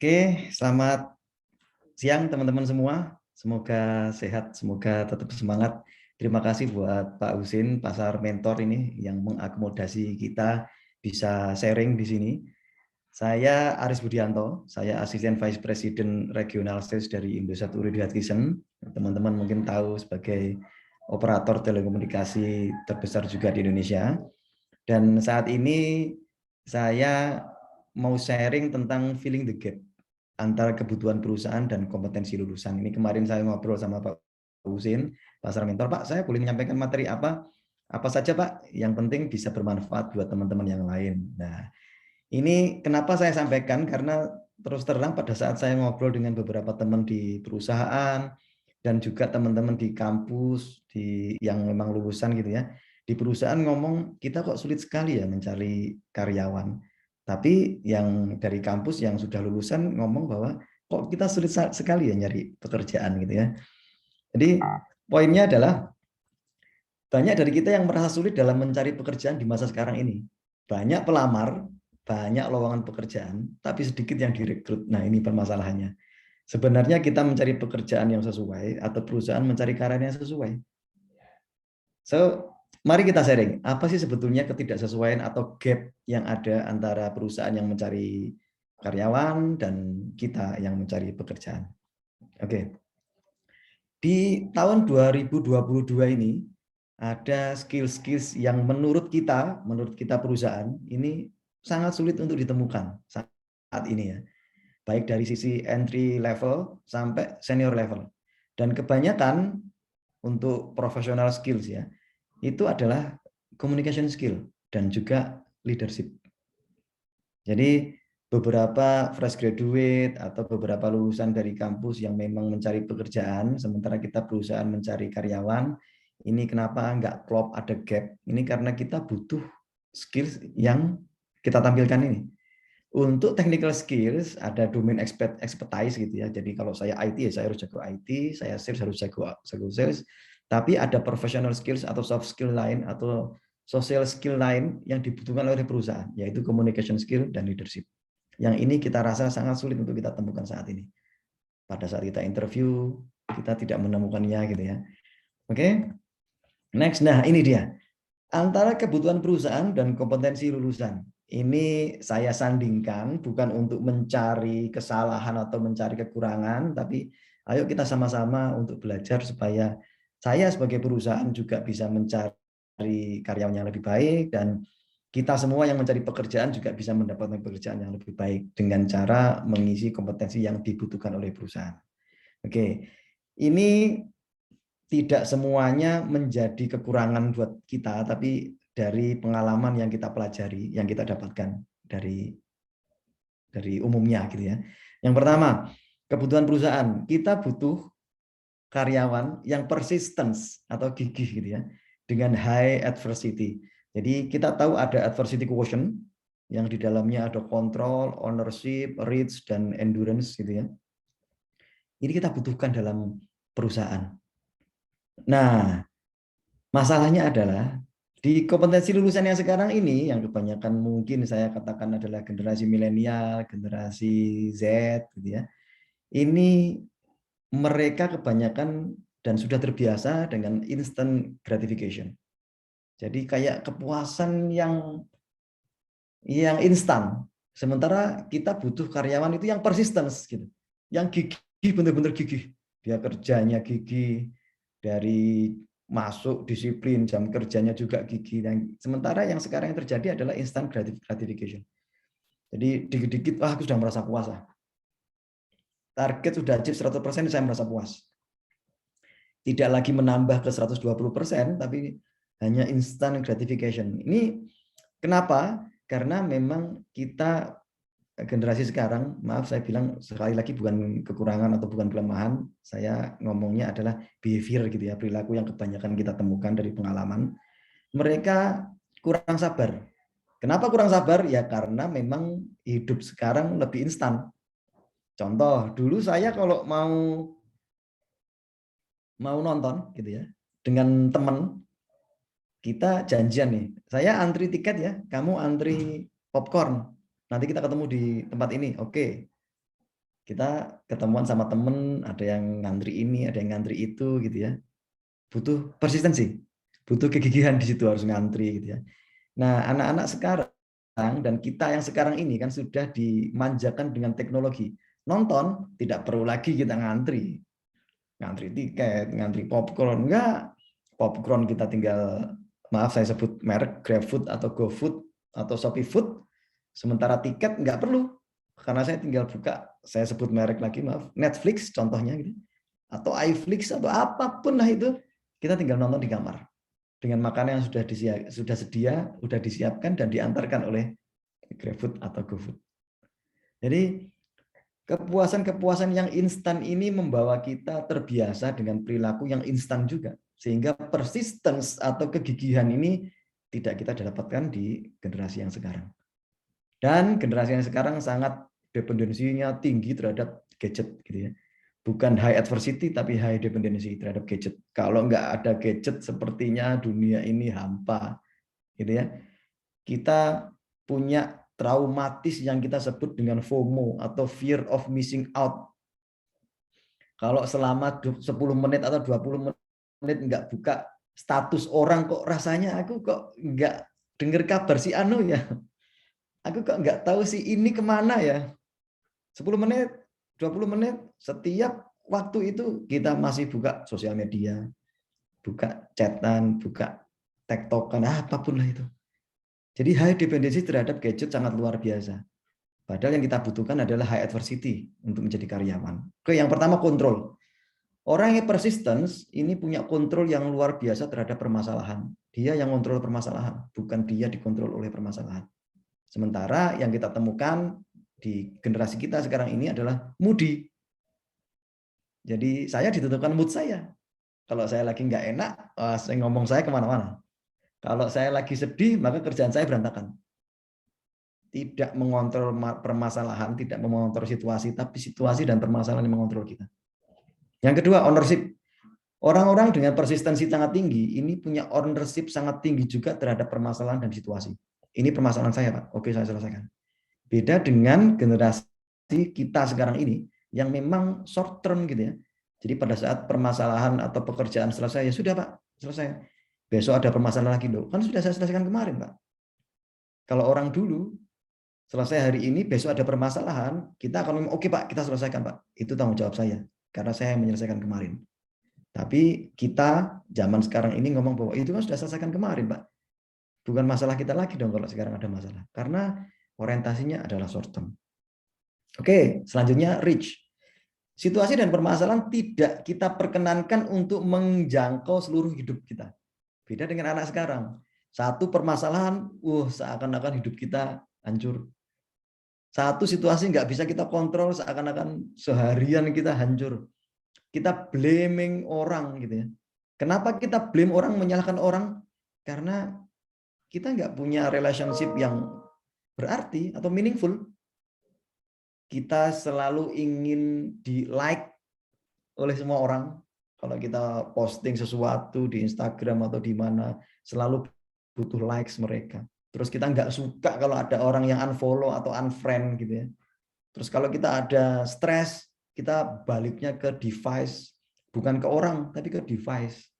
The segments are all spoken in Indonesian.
Oke, selamat siang teman-teman semua. Semoga sehat, semoga tetap semangat. Terima kasih buat Pak Husin, Pasar Mentor ini yang mengakomodasi kita bisa sharing di sini. Saya Aris Budianto, saya Asisten Vice President Regional Sales dari Indosat Uridu Hutchison. Teman-teman mungkin tahu sebagai operator telekomunikasi terbesar juga di Indonesia. Dan saat ini saya mau sharing tentang filling the gap antara kebutuhan perusahaan dan kompetensi lulusan. Ini kemarin saya ngobrol sama Pak Husin, Pasar Mentor. Pak, saya boleh menyampaikan materi apa? Apa saja, Pak? Yang penting bisa bermanfaat buat teman-teman yang lain. Nah, ini kenapa saya sampaikan, karena terus terang pada saat saya ngobrol dengan beberapa teman di perusahaan, dan juga teman-teman di kampus, yang memang lulusan gitu ya, di perusahaan ngomong, kita kok sulit sekali ya mencari karyawan. Tapi yang dari kampus yang sudah lulusan ngomong bahwa kok kita sulit sekali ya nyari pekerjaan gitu ya. Jadi poinnya adalah banyak dari kita yang merasa sulit dalam mencari pekerjaan di masa sekarang ini. Banyak pelamar, banyak lowongan pekerjaan, tapi sedikit yang direkrut. Nah, ini permasalahannya. Sebenarnya kita mencari pekerjaan yang sesuai atau perusahaan mencari karyawan yang sesuai. So, mari kita sharing. Apa sih sebetulnya ketidaksesuaian atau gap yang ada antara perusahaan yang mencari karyawan dan kita yang mencari pekerjaan. Oke. Di tahun 2022 ini ada skill-skills yang menurut kita perusahaan ini sangat sulit untuk ditemukan saat ini ya. Baik dari sisi entry level sampai senior level. Dan kebanyakan untuk professional skills ya, itu adalah communication skill dan juga leadership. Jadi beberapa fresh graduate atau beberapa lulusan dari kampus yang memang mencari pekerjaan, sementara kita perusahaan mencari karyawan, ini kenapa nggak klop, ada gap? Ini karena kita butuh skills yang kita tampilkan ini. Untuk technical skills ada domain expertise gitu ya. Jadi kalau saya IT ya saya harus jago IT, saya sales harus jago sales. Tapi ada professional skills atau soft skill lain atau social skill lain yang dibutuhkan oleh perusahaan, yaitu communication skill dan leadership. Yang ini kita rasa sangat sulit untuk kita temukan saat ini. Pada saat kita interview, kita tidak menemukannya gitu ya. Oke. Next, nah ini dia. Antara kebutuhan perusahaan dan kompetensi lulusan. Ini saya sandingkan bukan untuk mencari kesalahan atau mencari kekurangan, tapi ayo kita sama-sama untuk belajar supaya saya sebagai perusahaan juga bisa mencari karyawan yang lebih baik dan kita semua yang mencari pekerjaan juga bisa mendapatkan pekerjaan yang lebih baik dengan cara mengisi kompetensi yang dibutuhkan oleh perusahaan. Oke, ini tidak semuanya menjadi kekurangan buat kita, tapi dari pengalaman yang kita pelajari, yang kita dapatkan dari umumnya gitu ya. Yang pertama, kebutuhan perusahaan. Kita butuh karyawan yang persistence atau gigih gitu ya, dengan high adversity. Jadi kita tahu ada adversity quotient yang di dalamnya ada control, ownership, reach, dan endurance gitu ya. Ini kita butuhkan dalam perusahaan. Nah, masalahnya adalah di kompetensi lulusan yang sekarang ini, yang kebanyakan mungkin saya katakan adalah generasi milenial, generasi Z, gitu ya. Ini mereka kebanyakan dan sudah terbiasa dengan instant gratification. Jadi kayak kepuasan yang instan. Sementara kita butuh karyawan itu yang persistence gitu. Yang gigih, benar-benar gigih. Dia kerjanya gigih, dari masuk disiplin, jam kerjanya juga gigih. Dan sementara yang sekarang yang terjadi adalah instant gratification. Jadi dikit-dikit, wah aku sudah merasa puas. Target sudah achieve 100%, saya merasa puas. Tidak lagi menambah ke 120%, tapi hanya instant gratification. Ini kenapa? Karena memang kita generasi sekarang, maaf saya bilang sekali lagi bukan kekurangan atau bukan kelemahan, saya ngomongnya adalah behavior gitu ya, perilaku yang kebanyakan kita temukan dari pengalaman. Mereka kurang sabar. Kenapa kurang sabar? Ya karena memang hidup sekarang lebih instan. Contoh, dulu saya kalau mau nonton gitu ya, dengan teman, kita janjian nih, saya antri tiket ya, kamu antri popcorn, nanti kita ketemu di tempat ini, oke. Kita ketemuan sama temen, ada yang ngantri ini, ada yang ngantri itu gitu ya. Butuh persistensi, butuh kegigihan di situ, harus ngantri gitu ya. Nah, anak-anak sekarang dan kita yang sekarang ini kan sudah dimanjakan dengan teknologi. Nonton tidak perlu lagi kita ngantri. Ngantri tiket, ngantri popcorn, enggak. Popcorn kita tinggal, maaf saya sebut merek, GrabFood atau GoFood atau Shopee Food. Sementara tiket nggak perlu, karena saya tinggal buka, saya sebut merek lagi, maaf, Netflix contohnya gitu, atau iFlix atau apapun lah itu, kita tinggal nonton di kamar dengan makanan yang sudah sedia, sudah disiapkan dan diantarkan oleh GrabFood atau GoFood. Jadi kepuasan-kepuasan yang instan ini membawa kita terbiasa dengan perilaku yang instan juga, sehingga persistence atau kegigihan ini tidak kita dapatkan di generasi yang sekarang. Dan generasi yang sekarang sangat dependensinya tinggi terhadap gadget gitu ya. Bukan high adversity tapi high dependency terhadap gadget. Kalau nggak ada gadget sepertinya dunia ini hampa gitu ya. Kita punya traumatis yang kita sebut dengan FOMO atau fear of missing out. Kalau selama 10 menit atau 20 menit nggak buka status orang, kok rasanya aku kok nggak dengar kabar si Anu ya. Aku kok nggak tahu si ini kemana ya. 10 menit, 20 menit, setiap waktu itu kita masih buka sosial media, buka chatan, buka tektokan, apapun lah itu. Jadi high dependency terhadap gadget sangat luar biasa. Padahal yang kita butuhkan adalah high adversity untuk menjadi karyawan. Oke, yang pertama kontrol. Orang yang persistence ini punya kontrol yang luar biasa terhadap permasalahan. Dia yang kontrol permasalahan, bukan dia dikontrol oleh permasalahan. Sementara yang kita temukan di generasi kita sekarang ini adalah moody. Jadi saya ditentukan mood saya. Kalau saya lagi nggak enak, saya ngomong saya kemana-mana. Kalau saya lagi sedih, maka kerjaan saya berantakan. Tidak mengontrol permasalahan, tidak mengontrol situasi, tapi situasi dan permasalahan yang mengontrol kita. Yang kedua, ownership. Orang-orang dengan persistensi sangat tinggi, ini punya ownership sangat tinggi juga terhadap permasalahan dan situasi. Ini permasalahan saya, Pak. Oke, saya selesaikan. Beda dengan generasi kita sekarang ini, yang memang short term gitu ya. Jadi pada saat permasalahan atau pekerjaan selesai, ya sudah Pak, selesai. Besok ada permasalahan lagi loh. Kan sudah saya selesaikan kemarin, Pak. Kalau orang dulu, selesai hari ini, besok ada permasalahan, kita akan ngomong, oke Pak, kita selesaikan Pak. Itu tanggung jawab saya. Karena saya yang menyelesaikan kemarin. Tapi kita zaman sekarang ini ngomong bahwa itu kan sudah selesaikan kemarin, Pak. Bukan masalah kita lagi dong kalau sekarang ada masalah. Karena orientasinya adalah short term. Oke, selanjutnya reach. Situasi dan permasalahan tidak kita perkenankan untuk menjangkau seluruh hidup kita. Beda dengan anak sekarang. Satu permasalahan, seakan-akan hidup kita hancur. Satu situasi nggak bisa kita kontrol, seakan-akan seharian kita hancur. Kita blaming orang gitu ya. Kenapa kita blame orang, menyalahkan orang? Karena kita nggak punya relationship yang berarti atau meaningful. Kita selalu ingin di-like oleh semua orang. Kalau kita posting sesuatu di Instagram atau di mana, selalu butuh likes mereka. Terus kita nggak suka kalau ada orang yang unfollow atau unfriend gitu ya. Terus kalau kita ada stres, kita baliknya ke device, bukan ke orang, tapi ke device.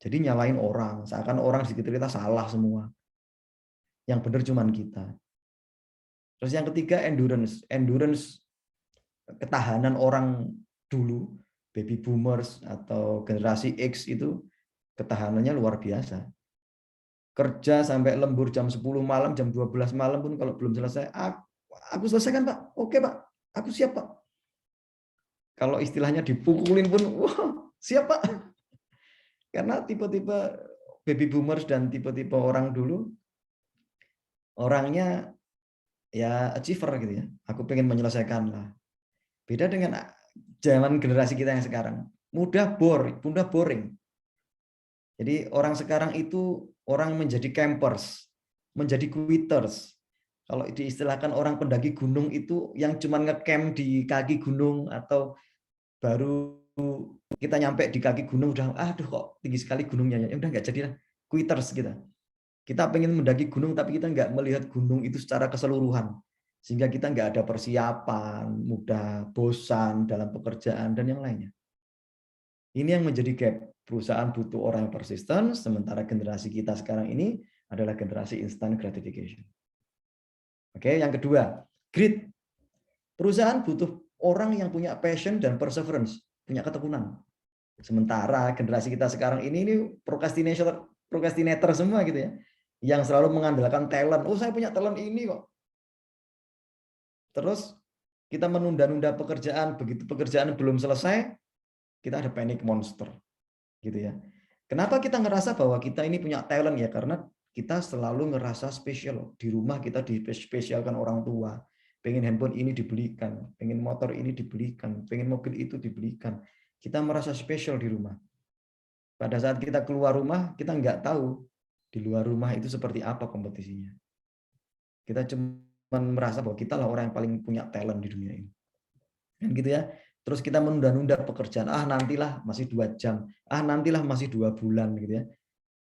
Jadi nyalain orang, seakan orang di sekitar kita salah semua. Yang benar cuman kita. Terus yang ketiga endurance. Endurance, ketahanan orang dulu, baby boomers atau generasi X itu ketahanannya luar biasa. Kerja sampai lembur jam 10 malam, jam 12 malam pun kalau belum selesai, aku selesaikan Pak. Oke Pak, aku siap Pak. Kalau istilahnya dipukulin pun, wah, siap Pak. Karena tipe-tipe baby boomers dan tipe-tipe orang dulu, orangnya ya achiever gitu ya. Aku pengen menyelesaikan lah. Beda dengan zaman generasi kita yang sekarang. Mudah boring. Jadi orang sekarang itu orang menjadi campers, menjadi quitters. Kalau diistilahkan orang pendaki gunung itu yang cuma ngecamp di kaki gunung atau baru kita nyampe di kaki gunung udah aduh kok tinggi sekali gunungnya ya udah nggak jadilah, quitters kita pengen mendaki gunung tapi kita nggak melihat gunung itu secara keseluruhan, Sehingga kita nggak ada persiapan, mudah bosan dalam pekerjaan, dan yang lainnya. Ini yang menjadi gap. Perusahaan butuh orang yang persisten, sementara generasi kita sekarang ini adalah generasi instant gratification. Oke, yang kedua, grit. Perusahaan butuh orang yang punya passion dan perseverance, punya ketekunan. Sementara generasi kita sekarang ini procrastinator semua gitu ya. Yang selalu mengandalkan talent. Oh, saya punya talent ini kok. Terus kita menunda-nunda pekerjaan, begitu pekerjaan belum selesai, kita ada panic monster. Gitu ya. Kenapa kita ngerasa bahwa kita ini punya talent ya? Karena kita selalu ngerasa spesial. Di rumah kita dispesialkan orang tua. Pengen handphone ini dibelikan, pengen motor ini dibelikan, pengen mobil itu dibelikan. Kita merasa spesial di rumah. Pada saat kita keluar rumah, kita nggak tahu di luar rumah itu seperti apa kompetisinya. Kita cuma merasa bahwa kita lah orang yang paling punya talent di dunia ini. Kan gitu ya. Terus kita menunda-nunda pekerjaan. Ah, nantilah masih 2 jam. Ah, nantilah masih 2 bulan gitu ya.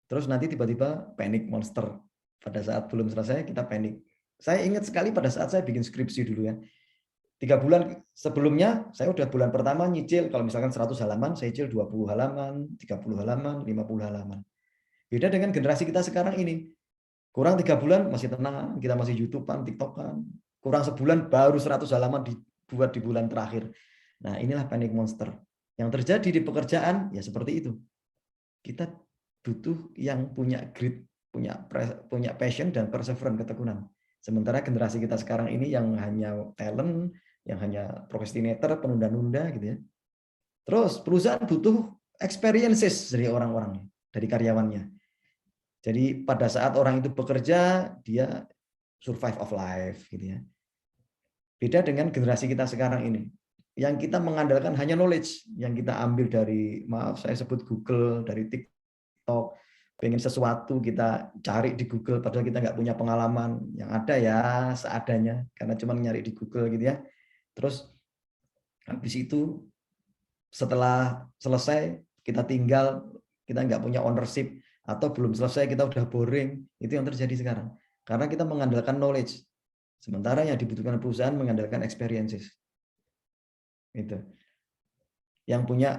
Terus nanti tiba-tiba panic monster. Pada saat belum selesai kita panik. Saya ingat sekali pada saat saya bikin skripsi dulu ya. 3 bulan sebelumnya saya udah bulan pertama nyicil kalau misalkan 100 halaman, saya nyicil 20 halaman, 30 halaman, 50 halaman. Beda dengan generasi kita sekarang ini. Kurang 3 bulan masih tenang, kita masih YouTube-an, TikTok-an. Kurang sebulan baru 100 halaman dibuat di bulan terakhir. Nah, inilah panic monster. Yang terjadi di pekerjaan ya seperti itu. Kita butuh yang punya grit, punya passion dan perseverance, ketekunan. Sementara generasi kita sekarang ini yang hanya talent, yang hanya procrastinator, penunda-nunda gitu ya. Terus perusahaan butuh experiences dari orang-orangnya, dari karyawannya. Jadi pada saat orang itu bekerja, dia survive of life gitu ya. Beda dengan generasi kita sekarang ini. Yang kita mengandalkan hanya knowledge, yang kita ambil dari, maaf saya sebut Google, dari TikTok, pengen sesuatu kita cari di Google, padahal kita nggak punya pengalaman. Yang ada ya seadanya, karena cuma nyari di Google gitu ya. Terus habis itu setelah selesai, kita tinggal, kita nggak punya ownership, atau belum selesai kita udah boring. Itu yang terjadi sekarang. Karena kita mengandalkan knowledge. Sementara yang dibutuhkan perusahaan mengandalkan experiences. Itu. Yang punya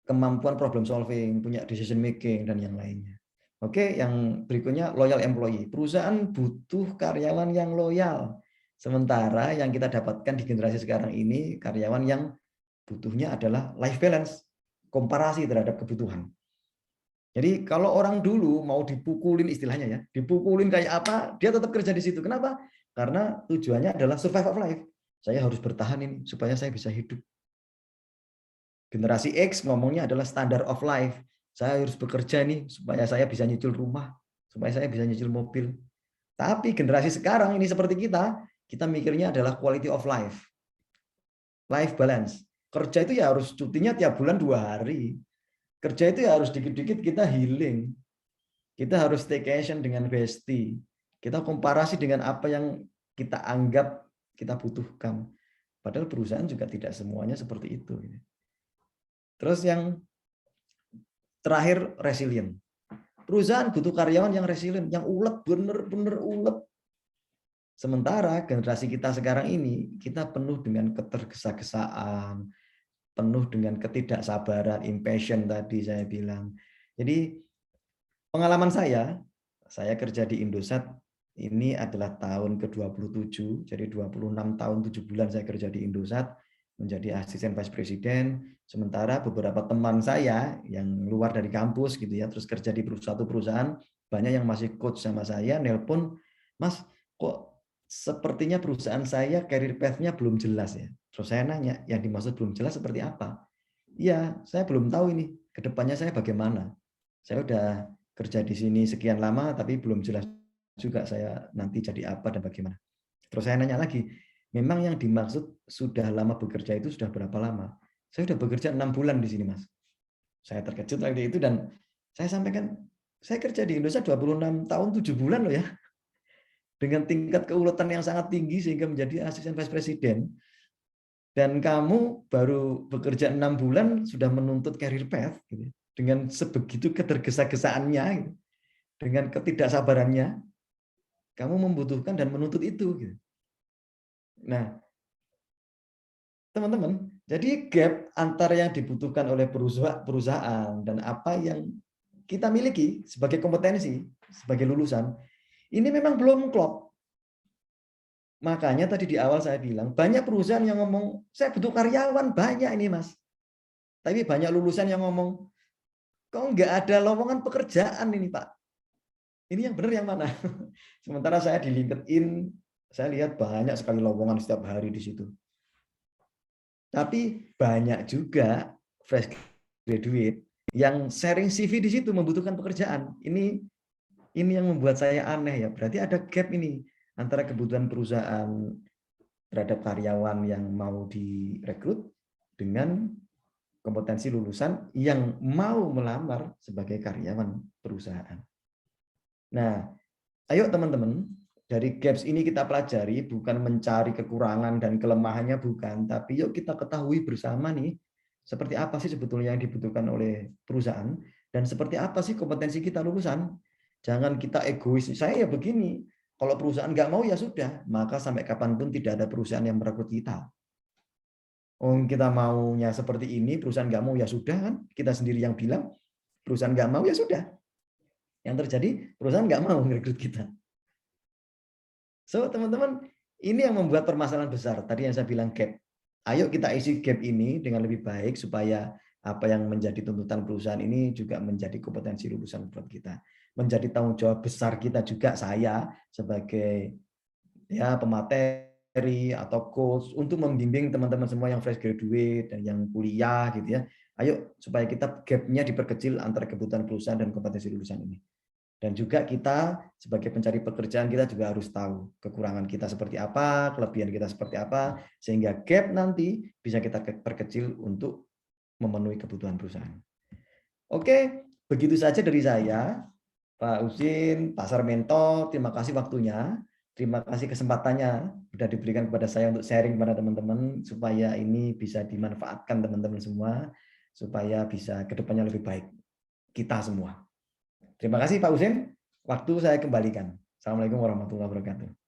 kemampuan problem solving, punya decision making, dan yang lainnya. Oke, yang berikutnya loyal employee. Perusahaan butuh karyawan yang loyal. Sementara yang kita dapatkan di generasi sekarang ini, karyawan yang butuhnya adalah life balance, komparasi terhadap kebutuhan. Jadi kalau orang dulu mau dipukulin istilahnya ya, dipukulin kayak apa, dia tetap kerja di situ. Kenapa? Karena tujuannya adalah survive of life. Saya harus bertahan ini supaya saya bisa hidup. Generasi X ngomongnya adalah standard of life. Saya harus bekerja nih supaya saya bisa nyicil rumah, supaya saya bisa nyicil mobil. Tapi generasi sekarang ini seperti kita mikirnya adalah quality of life. Life balance. Kerja itu ya harus cutinya tiap bulan 2 hari. Kerja itu ya harus dikit-dikit kita healing. Kita harus staycation dengan bestie. Kita komparasi dengan apa yang kita anggap kita butuhkan. Padahal perusahaan juga tidak semuanya seperti itu. Terus yang terakhir, resilient. Perusahaan butuh karyawan yang resilient, yang ulet, bener-bener ulet. Sementara generasi kita sekarang ini, kita penuh dengan ketergesa-gesaan, penuh dengan ketidaksabaran, impatient tadi saya bilang. Jadi pengalaman saya kerja di Indosat, ini adalah tahun ke-27, jadi 26 tahun 7 bulan saya kerja di Indosat, menjadi asisten vice presiden. Sementara beberapa teman saya yang luar dari kampus gitu ya, terus kerja di satu perusahaan, banyak yang masih coach sama saya, nelpon, Mas, kok sepertinya perusahaan saya career path-nya belum jelas ya. Terus saya nanya, yang dimaksud belum jelas seperti apa? Iya, saya belum tahu ini, kedepannya saya bagaimana. Saya udah kerja di sini sekian lama, tapi belum jelas juga saya nanti jadi apa dan bagaimana. Terus saya nanya lagi, memang yang dimaksud sudah lama bekerja itu sudah berapa lama? Saya sudah bekerja 6 bulan di sini, Mas. Saya terkejut lagi itu dan saya sampaikan, saya kerja di Indonesia 26 tahun 7 bulan loh ya. Dengan tingkat keuletan yang sangat tinggi sehingga menjadi asisten vice presiden. Dan kamu baru bekerja 6 bulan sudah menuntut career path gitu. Dengan sebegitu ketergesa-gesaannya gitu. Dengan ketidaksabarannya, kamu membutuhkan dan menuntut itu gitu. Nah, teman-teman, jadi gap antara yang dibutuhkan oleh perusahaan dan apa yang kita miliki sebagai kompetensi, sebagai lulusan, ini memang belum klop. Makanya tadi di awal saya bilang, banyak perusahaan yang ngomong, saya butuh karyawan, banyak ini Mas. Tapi banyak lulusan yang ngomong, kok nggak ada lowongan pekerjaan ini Pak. Ini yang benar yang mana? Sementara saya di LinkedIn, saya lihat banyak sekali lowongan setiap hari di situ. Tapi banyak juga fresh graduate yang sharing CV di situ membutuhkan pekerjaan. Ini yang membuat saya aneh ya. Berarti ada gap ini antara kebutuhan perusahaan terhadap karyawan yang mau direkrut dengan kompetensi lulusan yang mau melamar sebagai karyawan perusahaan. Nah, ayo teman-teman, dari gaps ini kita pelajari bukan mencari kekurangan dan kelemahannya bukan, tapi yuk kita ketahui bersama nih seperti apa sih sebetulnya yang dibutuhkan oleh perusahaan dan seperti apa sih kompetensi kita lulusan. Jangan kita egois, saya ya begini, kalau perusahaan nggak mau ya sudah, maka sampai kapanpun tidak ada perusahaan yang merekrut kita. Oh, kita maunya seperti ini, perusahaan nggak mau ya sudah kan, kita sendiri yang bilang, perusahaan nggak mau ya sudah. Yang terjadi perusahaan nggak mau merekrut kita. So, teman-teman, ini yang membuat permasalahan besar. Tadi yang saya bilang gap. Ayo kita isi gap ini dengan lebih baik supaya apa yang menjadi tuntutan perusahaan ini juga menjadi kompetensi lulusan buat kita. Menjadi tanggung jawab besar kita juga, saya sebagai ya pemateri atau coach untuk membimbing teman-teman semua yang fresh graduate dan yang kuliah gitu ya. Ayo supaya kita gap-nya diperkecil antara kebutuhan perusahaan dan kompetensi lulusan ini. Dan juga kita sebagai pencari pekerjaan kita juga harus tahu kekurangan kita seperti apa, kelebihan kita seperti apa, sehingga gap nanti bisa kita perkecil untuk memenuhi kebutuhan perusahaan. Oke, begitu saja dari saya, Pak Usin, Pak Sarmento. Terima kasih waktunya, terima kasih kesempatannya sudah diberikan kepada saya untuk sharing kepada teman-teman supaya ini bisa dimanfaatkan teman-teman semua, supaya bisa kedepannya lebih baik kita semua. Terima kasih Pak Usin. Waktu saya kembalikan. Assalamualaikum warahmatullahi wabarakatuh.